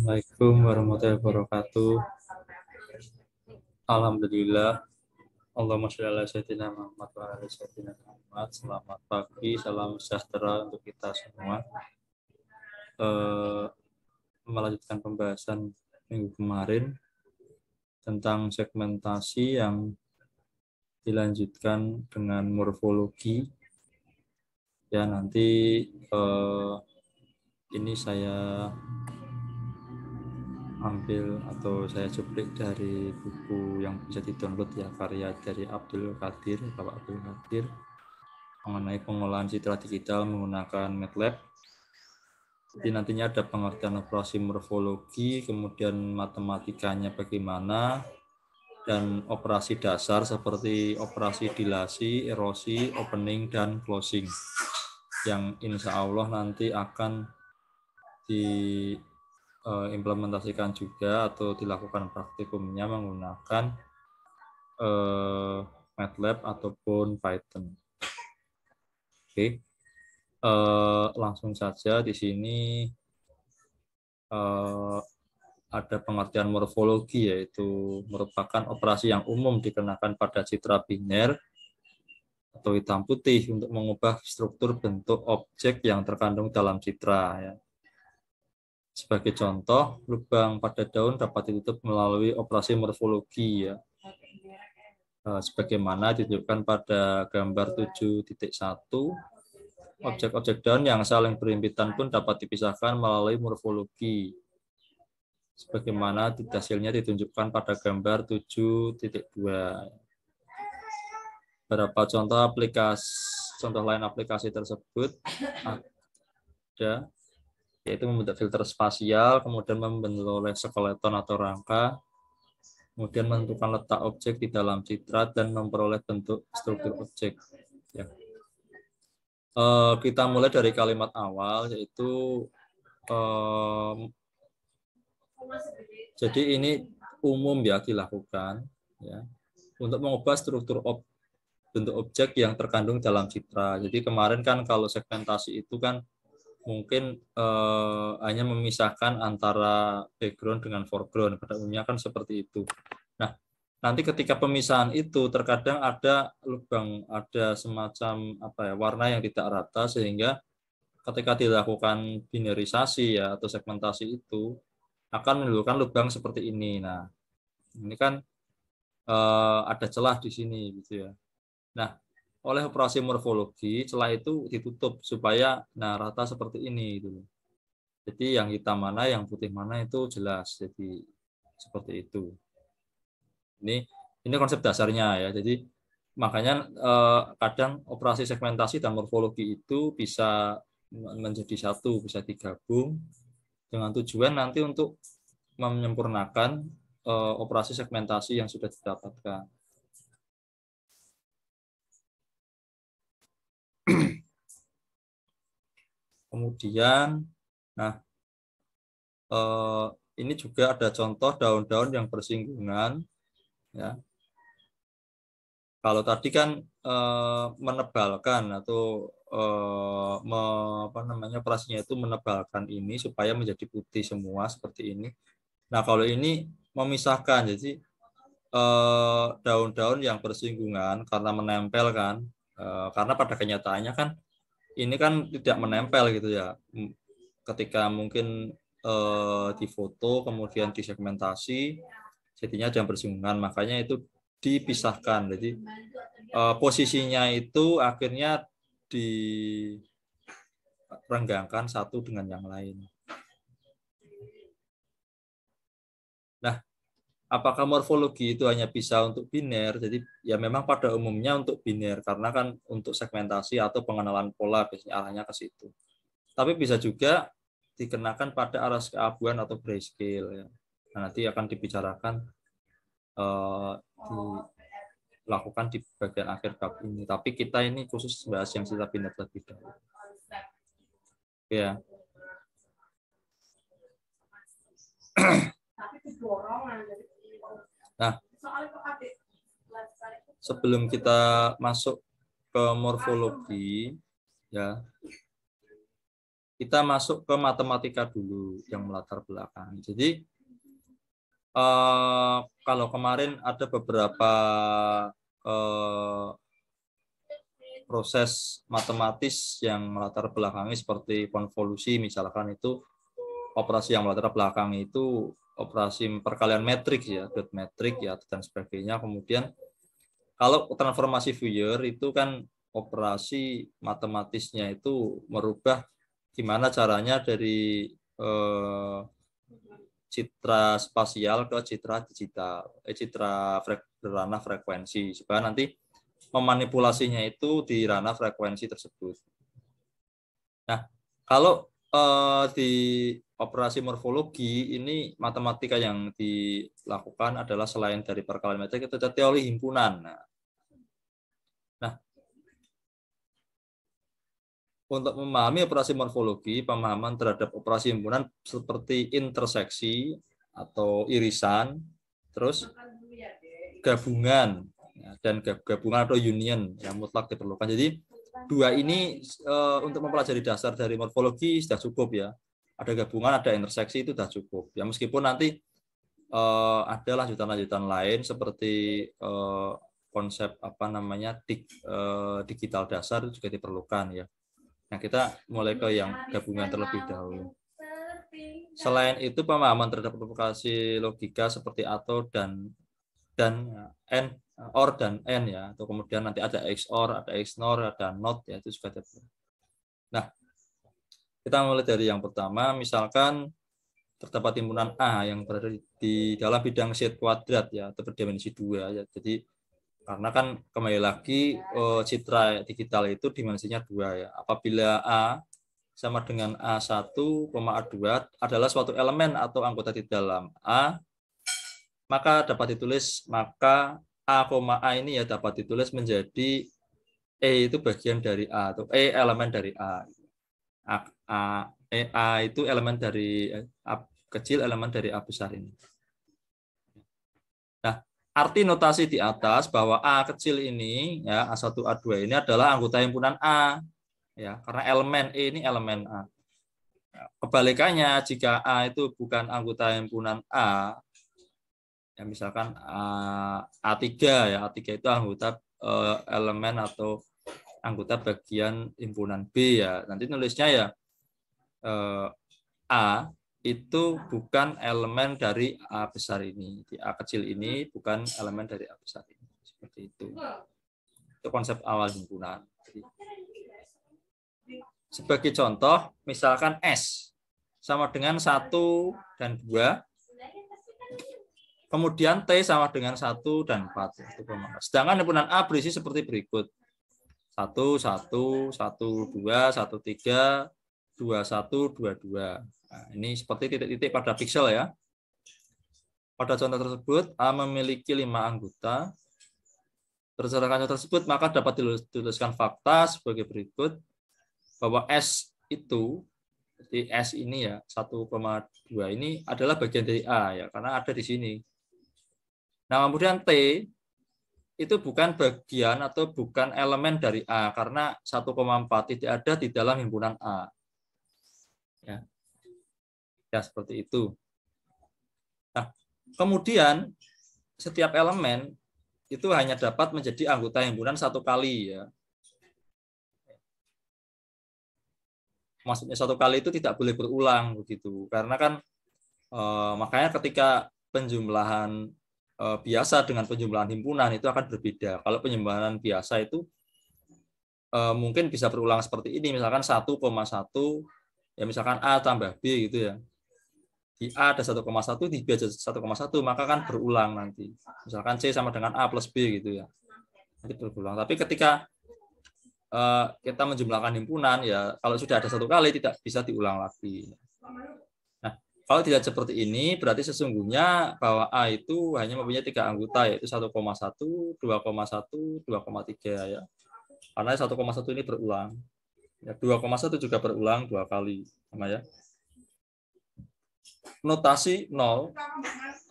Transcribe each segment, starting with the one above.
Assalamualaikum warahmatullahi wabarakatuh. Alhamdulillah. Allahumma sholli ala sayyidina Muhammad wa ala sayyidina Muhammad. Selamat pagi, salam sejahtera untuk kita semua. Melanjutkan pembahasan minggu kemarin tentang segmentasi yang dilanjutkan dengan morfologi. Ya, nanti ini saya ambil atau saya cuplik dari buku yang bisa di-download ya, karya dari Abdul Qadir, Bapak Abdul Qadir, mengenai pengolahan citra digital menggunakan MATLAB. Jadi nantinya ada pengertian operasi morfologi, kemudian matematikanya bagaimana, dan operasi dasar seperti operasi dilasi, erosi, opening, dan closing, yang insya Allah nanti akan diimplementasikan juga atau dilakukan praktikumnya menggunakan MATLAB ataupun Python. Oke, langsung saja di sini ada pengertian morfologi, yaitu merupakan operasi yang umum dikenakan pada citra biner atau hitam putih untuk mengubah struktur bentuk objek yang terkandung dalam citra. Ya. Sebagai contoh, lubang pada daun dapat ditutup melalui operasi morfologi, ya. Sebagaimana ditunjukkan pada gambar 7.1, objek-objek daun yang saling berhimpitan pun dapat dipisahkan melalui morfologi. Sebagaimana hasilnya ditunjukkan pada gambar 7.2. Beberapa contoh lain aplikasi tersebut ada, yaitu membentuk filter spasial, kemudian membentuk oleh skeleton atau rangka, kemudian menentukan letak objek di dalam citra dan memperoleh bentuk struktur objek. Ya. Kita mulai dari kalimat awal, yaitu jadi ini umum ya dilakukan ya untuk mengubah struktur bentuk objek yang terkandung dalam citra. Jadi kemarin kan kalau segmentasi itu kan mungkin hanya memisahkan antara background dengan foreground, pada umumnya kan seperti itu. Nah, nanti ketika pemisahan itu terkadang ada lubang, ada semacam warna yang tidak rata, sehingga ketika dilakukan binarisasi ya atau segmentasi itu akan menimbulkan lubang seperti ini. Nah, ini kan ada celah di sini gitu ya. Nah, oleh operasi morfologi celah itu ditutup supaya rata seperti ini gitu. Jadi yang hitam mana, yang putih mana itu jelas. Jadi seperti itu. Ini konsep dasarnya ya. Jadi makanya kadang operasi segmentasi dan morfologi itu bisa menjadi satu, bisa digabung dengan tujuan nanti untuk menyempurnakan operasi segmentasi yang sudah didapatkan. Kemudian, ini juga ada contoh daun-daun yang bersinggungan. Ya. Kalau tadi kan menebalkan atau operasinya itu menebalkan ini supaya menjadi putih semua seperti ini. Nah, kalau ini memisahkan, jadi daun-daun yang bersinggungan karena menempel kan, karena pada kenyataannya kan ini kan tidak menempel gitu ya. Ketika mungkin difoto kemudian disegmentasi, jadinya ada yang bersinggungan, makanya itu dipisahkan. Jadi posisinya itu akhirnya direnggangkan satu dengan yang lain. Nah, apakah morfologi itu hanya bisa untuk biner? Jadi ya memang pada umumnya untuk biner, karena kan untuk segmentasi atau pengenalan pola biasanya arahnya ke situ. Tapi bisa juga dikenakan pada aras keabuan atau grayscale. Ya. Nah, nanti akan dibicarakan dilakukan di bagian akhir bab ini. Tapi kita ini khusus bahas yang sisa biner terlebih dahulu. Ya. Nah, sebelum kita masuk ke morfologi, ya, kita masuk ke matematika dulu yang melatar belakang. Jadi kalau kemarin ada beberapa proses matematis yang melatar belakangi seperti konvolusi, misalkan itu operasi yang melatar belakangi itu operasi perkalian metrik ya, dot metrik ya dan sebagainya. Kemudian kalau transformasi Fourier itu kan operasi matematisnya itu merubah gimana caranya dari citra spasial ke citra digital, citra ranah frekuensi supaya nanti memanipulasinya itu di ranah frekuensi tersebut. Nah, kalau di operasi morfologi ini matematika yang dilakukan adalah selain dari perkalian metrik itu ada teori himpunan. Nah, untuk memahami operasi morfologi, pemahaman terhadap operasi himpunan seperti interseksi atau irisan, terus gabungan dan gabungan atau union yang mutlak diperlukan. Jadi dua ini untuk mempelajari dasar dari morfologi sudah cukup ya. Ada gabungan, ada interseksi itu sudah cukup. Ya meskipun nanti ada lanjutan-lanjutan lain seperti konsep apa namanya digital dasar itu juga diperlukan ya. Nah, kita mulai ke yang gabungan terlebih dahulu. Selain itu, pemahaman terhadap operasi logika seperti atau dan n, or dan n ya, atau kemudian nanti ada XOR, ada XNOR, ada NOT ya, itu juga ada. Nah, kita mulai dari yang pertama, misalkan terdapat himpunan A yang berada di dalam bidang Z kuadrat ya, atau berdimensi 2 ya. Jadi karena kan kembali lagi citra digital itu dimensinya 2 ya. Apabila A sama dengan A1, A2 adalah suatu elemen atau anggota di dalam A, maka dapat ditulis, maka A, A ini ya dapat ditulis menjadi E itu bagian dari A atau E elemen dari A. A itu elemen dari A kecil, elemen dari A besar ini. Nah, arti notasi di atas bahwa A kecil ini ya A1 A2 ini adalah anggota himpunan A ya, karena elemen E ini elemen A. Kebalikannya jika A itu bukan anggota himpunan A ya, misalkan A3 ya, A3 itu anggota elemen atau anggota bagian himpunan B ya. Nanti nulisnya ya A itu bukan elemen dari A besar ini. Di A kecil ini bukan elemen dari A besar ini. Seperti itu. Itu konsep awal himpunan. Sebagai contoh, misalkan S sama dengan 1 dan 2. Kemudian T sama dengan 1 dan 4. Sedangkan himpunan A berisi seperti berikut. 1, 1, 1, 2, 1, 3, 2, 1, 2, 2. Nah, ini seperti titik-titik pada piksel ya. Pada contoh tersebut, A memiliki 5 anggota. Berdasarkan contoh tersebut, maka dapat dituliskan fakta sebagai berikut, bahwa S itu, di S ini ya, 1,2 ini adalah bagian dari A ya, karena ada di sini. Nah, kemudian T itu bukan bagian atau bukan elemen dari A, karena 1,4 tidak ada di dalam himpunan A. Ya. Ya, seperti itu. Nah, kemudian setiap elemen itu hanya dapat menjadi anggota himpunan 1 kali ya. Maksudnya 1 kali itu tidak boleh berulang begitu. Karena kan makanya ketika penjumlahan biasa dengan penjumlahan himpunan itu akan berbeda. Kalau penjumlahan biasa itu mungkin bisa berulang seperti ini, misalkan 1,1 ya, misalkan A tambah B gitu ya. Di A ada 1,1, di B ada 1,1, maka kan berulang nanti. Misalkan C sama dengan A plus B gitu ya. Nanti berulang. Tapi ketika kita menjumlahkan himpunan, ya kalau sudah ada 1 kali tidak bisa diulang lagi. Nah, kalau tidak seperti ini, berarti sesungguhnya bahwa A itu hanya mempunyai 3 anggota, yaitu 1,1, 2,1, 2,3 ya. Karena 1,1 ini berulang. Ya, 2,1 juga berulang 2 kali. Sama ya. Notasi 0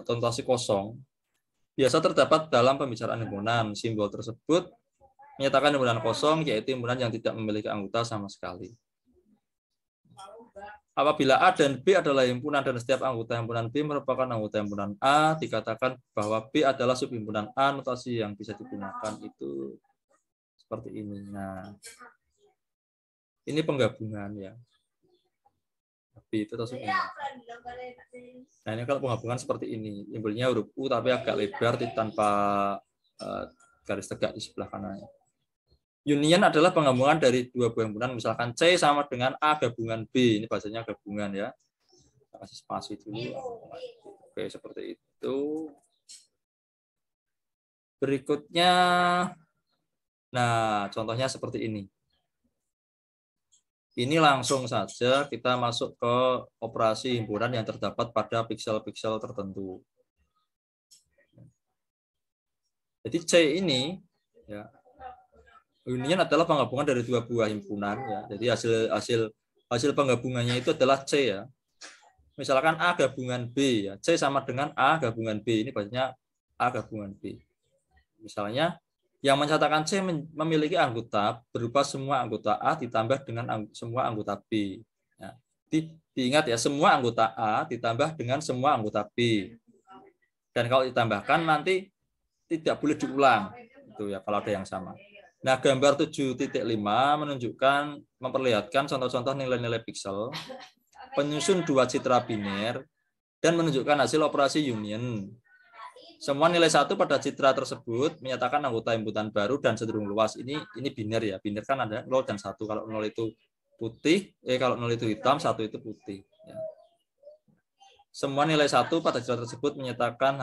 atau notasi kosong biasa terdapat dalam pembicaraan himpunan. Simbol tersebut menyatakan himpunan kosong, yaitu himpunan yang tidak memiliki anggota sama sekali. Apabila A dan B adalah himpunan dan setiap anggota himpunan B merupakan anggota himpunan A, dikatakan bahwa B adalah subhimpunan A. Notasi yang bisa digunakan itu seperti ini. Nah, ini penggabungan ya. B itu subhimpunan. Nah, ini kalau penggabungan seperti ini, simbolnya huruf U tapi agak lebar tanpa garis tegak di sebelah kanan. Union adalah penggabungan dari dua buah himpunan, misalkan C sama dengan A gabungan B. Ini bahasanya gabungan ya. Kasih spasi dulu. Oke, seperti itu. Berikutnya, nah contohnya seperti ini. Ini langsung saja kita masuk ke operasi himpunan yang terdapat pada piksel-piksel tertentu. Jadi C ini, ya, union adalah penggabungan dari dua buah himpunan. Ya. Jadi hasil penggabungannya itu adalah C ya. Misalkan A gabungan B, ya. C sama dengan A gabungan B. Ini bahasanya A gabungan B. Misalnya, yang menyatakan C memiliki anggota berupa semua anggota A ditambah dengan semua anggota B. Ya. Diingat ya, semua anggota A ditambah dengan semua anggota B. Dan kalau ditambahkan nanti tidak boleh diulang. Itu ya kalau ada yang sama. Nah, gambar 7.5 menunjukkan, memperlihatkan contoh-contoh nilai-nilai piksel, penyusun dua citra biner, dan menunjukkan hasil operasi union. Semua nilai 1 pada citra tersebut menyatakan anggota himpunan baru dan cenderung luas. Ini biner ya. Biner kan ada 0 dan 1. Kalau 0 itu putih, kalau 0 itu hitam, 1 itu putih. Ya. Semua nilai 1 pada citra tersebut menyatakan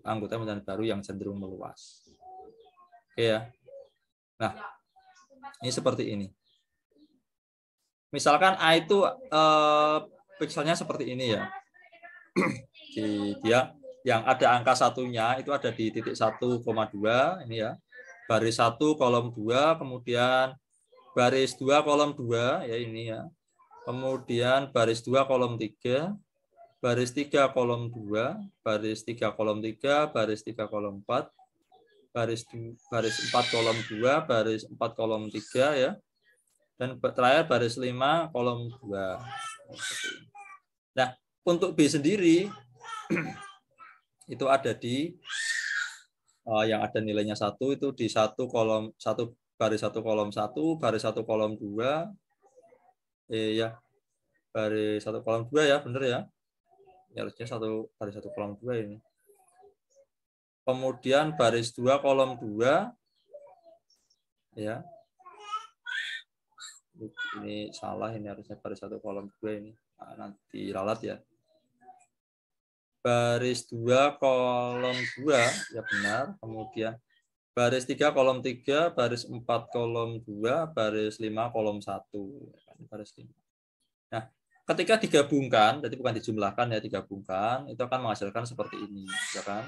anggota himpunan baru yang cenderung meluas. Oke ya. Nah, ini seperti ini. Misalkan A itu pikselnya seperti ini ya. Dia yang ada angka satunya itu ada di titik 1,2 ini ya. Baris 1 kolom 2, kemudian baris 2 kolom 2 ya ini ya. Kemudian baris 2 kolom 3, baris 3 kolom 2, baris 3 kolom 3, baris 3 kolom 4, baris 4 kolom 2, baris 4 kolom 3 ya. Dan terakhir baris 5 kolom 2. Nah, untuk B sendiri itu ada di yang ada nilainya 1 itu di 1 kolom 1 baris 1 kolom 1, baris 1 kolom 2. Ya. Baris 1 kolom 2 ya, benar ya. Ya harusnya baris 1 kolom 2 ini. Kemudian baris 2 kolom 2 ya. Ini salah, ini harusnya baris 1 kolom 2 ini. Nah, nanti ralat ya. Baris 2 kolom 2 ya benar. Kemudian baris 3 kolom 3, baris 4 kolom 2, baris 5 kolom 1. Baris 5. Nah, ketika digabungkan, jadi bukan dijumlahkan ya, digabungkan, itu akan menghasilkan seperti ini, ya kan?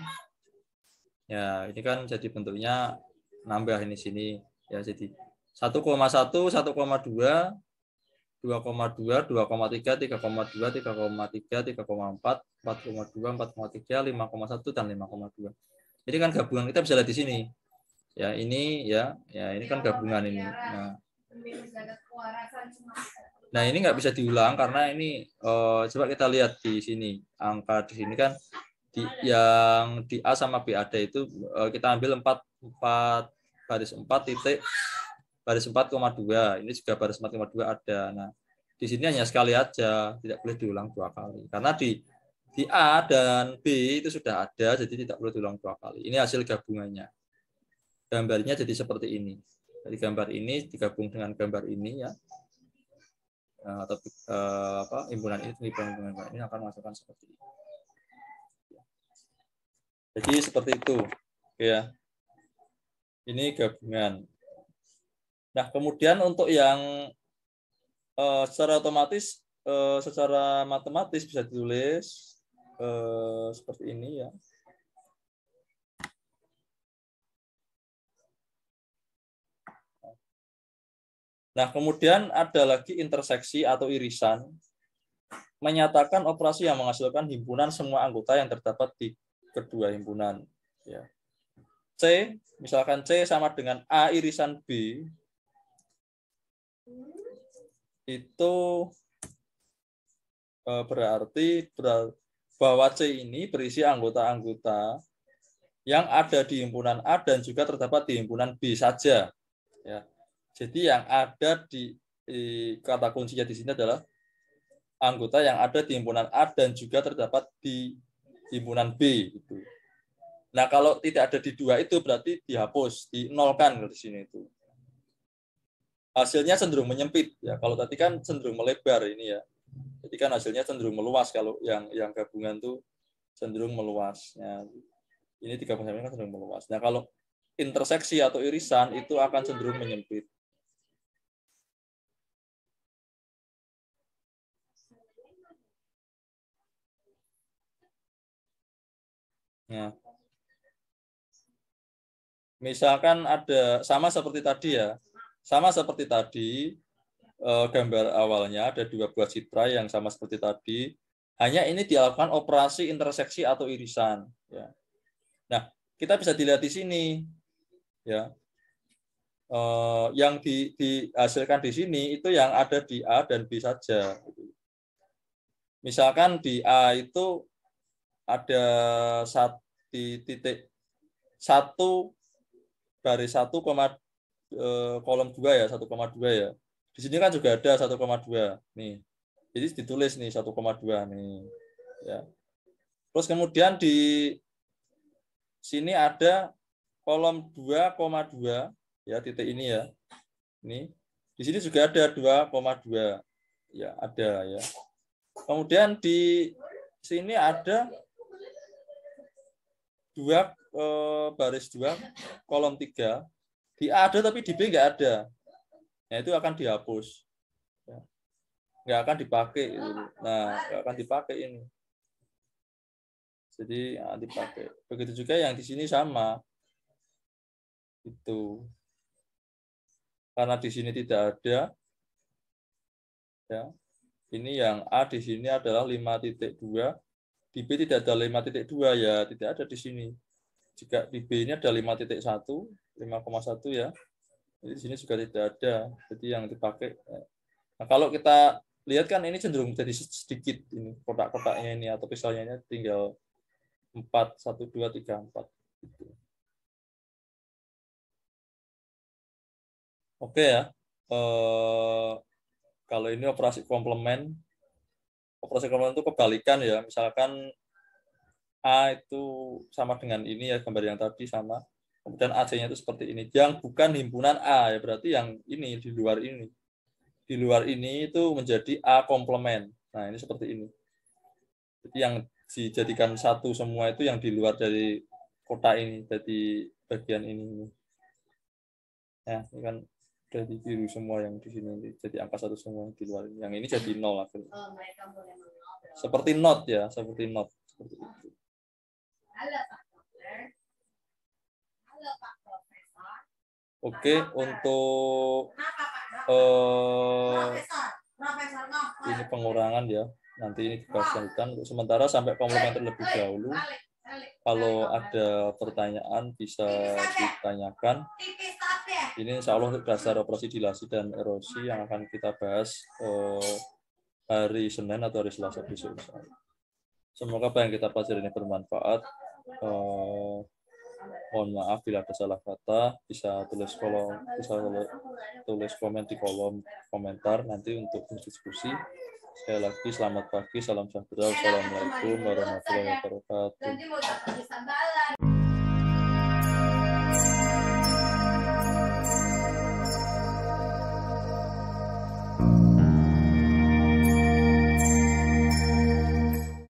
Ya, ini kan jadi bentuknya nambah ini sini ya, jadi 1,1, 1,2, 2,2, 2,3, 3,2, 3,3, 3,4, 4,2, 4,3, 5,1 dan 5,2. Jadi kan gabungan kita bisa lihat di sini. Ya, ini ya ini kan gabungan ini. Nah, ini nggak bisa diulang karena ini coba kita lihat di sini. Angka di sini kan yang di A sama B ada itu kita ambil 4 baris 4 titik baris 4,2. Ini juga baris 4,2 ada. Nah, di sini hanya sekali aja, tidak boleh diulang 2 kali. Karena di A dan B itu sudah ada, jadi tidak perlu diulang 2 kali. Ini hasil gabungannya. Gambarnya jadi seperti ini. Jadi gambar ini digabung dengan gambar ini ya. Atau himpunan ini akan menghasilkan seperti ini. Jadi seperti itu, ya. Ini gabungan. Nah, kemudian untuk yang secara otomatis, secara matematis bisa ditulis seperti ini ya. Nah, kemudian ada lagi interseksi atau irisan, menyatakan operasi yang menghasilkan himpunan semua anggota yang terdapat di kedua himpunan. Ya. C, misalkan C sama dengan A irisan B, itu berarti bahwa C ini berisi anggota-anggota yang ada di himpunan A dan juga terdapat di himpunan B saja. Ya. Jadi yang ada di kata kuncinya di sini adalah anggota yang ada di himpunan A dan juga terdapat di himpunan B. Gitu. Nah, kalau tidak ada di dua itu berarti dihapus, dinolkan di sini itu. Hasilnya cenderung menyempit ya. Kalau tadi kan cenderung melebar ini ya. Jadi kan hasilnya cenderung meluas kalau yang gabungan tuh cenderung meluas. Nah, ini 3 ini kan cenderung meluas. Nah, kalau interseksi atau irisan itu akan cenderung menyempit. Nah, misalkan ada sama seperti tadi ya. Sama seperti tadi, gambar awalnya ada 2 buah citra yang sama seperti tadi. Hanya ini dilakukan operasi interseksi atau irisan. Ya. Nah, kita bisa dilihat di sini. Ya. Yang dihasilkan di sini itu yang ada di A dan B saja. Misalkan di A itu ada titik 1 baris 1, kolom 2 ya, 1,2 ya. Di sini kan juga ada 1,2 nih. Jadi ditulis nih 1,2 nih. Ya. Terus kemudian di sini ada kolom 2,2 ya, titik ini ya. Ini. Di sini juga ada 2,2. Ya, ada ya. Kemudian di sini ada 2 baris 2 kolom 3. Di A ada tapi di B nggak ada. Nah, itu akan dihapus. Nggak akan dipakai. Nah, nggak akan dipakai ini. Jadi dipakai. Begitu juga yang di sini sama. Itu. Karena di sini tidak ada. Ya. Ini yang A di sini adalah 5.2. Di B tidak ada 5.2 ya, tidak ada di sini. Jika di B ini ada 5.1, 5,1 ya. Jadi di sini juga tidak ada. Jadi yang dipakai. Nah, kalau kita lihat kan ini cenderung jadi sedikit ini kotak-kotaknya ini atau misalnya tinggal 4, 1, 2, 3, 4 gitu. Oke ya. Kalau ini operasi komplement. Operasi komplement itu kebalikan ya. Misalkan A itu sama dengan ini ya, gambar yang tadi sama. Kemudian AC-nya itu seperti ini. Yang bukan himpunan A ya, berarti yang ini di luar ini. Di luar ini itu menjadi A komplement. Nah, ini seperti ini. Jadi yang dijadikan satu semua itu yang di luar dari kotak ini, jadi bagian ini. Ya, ini kan jadi biru semua yang di sini jadi angka 1 semua di luar. Yang ini jadi 0 akhirnya. Seperti not ya, seperti not seperti itu. Oke, untuk ini pengurangan ya. Nanti ini dibahas lanjutan. Untuk sementara sampai komplement terlebih dahulu. Kalau ada pertanyaan bisa ditanyakan. Ini insya Allah dasar operasi dilasi dan erosi yang akan kita bahas hari Senin atau hari Selasa besok. Semoga apa yang kita pelajari ini bermanfaat. Mohon maaf bila ada salah kata, bisa tulis komen di kolom komentar nanti untuk diskusi. Sekali lagi selamat pagi, salam sejahtera, wassalamualaikum warahmatullahi wabarakatuh.